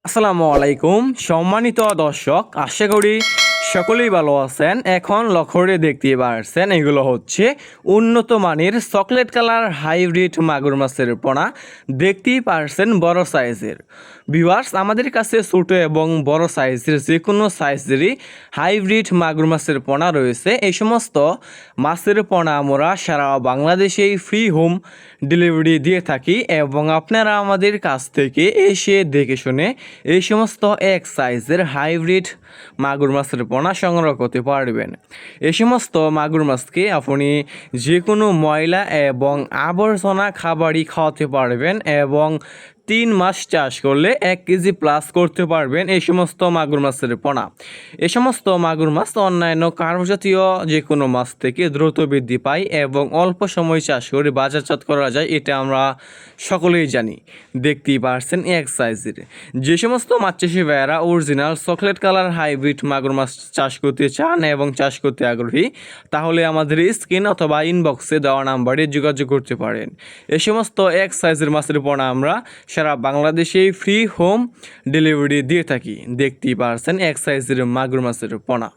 আসসালামু আলাইকুম সম্মানিত দর্শক, আশা করি সকলেই ভালো আছেন। এখন লক্ষ্য করে দেখতে পারছেন এগুলো হচ্ছে উন্নত মানের চকলেট কালার হাইব্রিড মাগুর মাছের পোনা। দেখতেই পারছেন বড় সাইজের। ভিউয়ার্স, আমাদের কাছে ছোট এবং বড় সাইজের যে কোনো সাইজেরই হাইব্রিড মাগুর মাছের পোনা রয়েছে। এই সমস্ত মাছের পোনা আমরা সারা বাংলাদেশেই ফ্রি হোম ডেলিভারি দিয়ে থাকি এবং আপনারা আমাদের কাছ থেকে এসে দেখে শুনে এই সমস্ত এক সাইজের হাইব্রিড মাগুর মাছের পোনা সংগ্রহ করতে পারবেন। এই সমস্ত মাগুর মাছকে আপনি যে কোনো ময়লা এবং আবর্জনা খাবারই খাওয়াতে পারবেন এবং 3 মাস চাষ করলে 1 কেজি প্লাস করতে পারবেন এই সমস্ত মাগুর মাছের পোনা। এই সমস্ত মাগুর মাছ অন্যান্য কার্বজাতীয় যে কোনো মাছ থেকে দ্রুত বৃদ্ধি পায় এবং অল্প সময় চাষ করে বাজারজাত করা যায়, এটা আমরা সকলেই জানি। দেখতেই পারছেন এক সাইজের। যে সমস্ত মাছ চাষি ভাইয়েরা অরিজিনাল চকলেট কালার হাইব্রিড মাগুর মাছ চাষ করতে চান এবং চাষ করতে আগ্রহী, তাহলে আমাদের স্ক্রিন অথবা ইনবক্সে দেওয়া নাম্বারে যোগাযোগ করতে পারেন। এই সমস্ত এক সাইজের মাছের পোনা আমরা সারা বাংলাদেশেই ফ্রি হোম ডেলিভারি দিয়ে থাকি। দেখতেই পারছেন এক সাইজের মাগুর মাছের পোনা।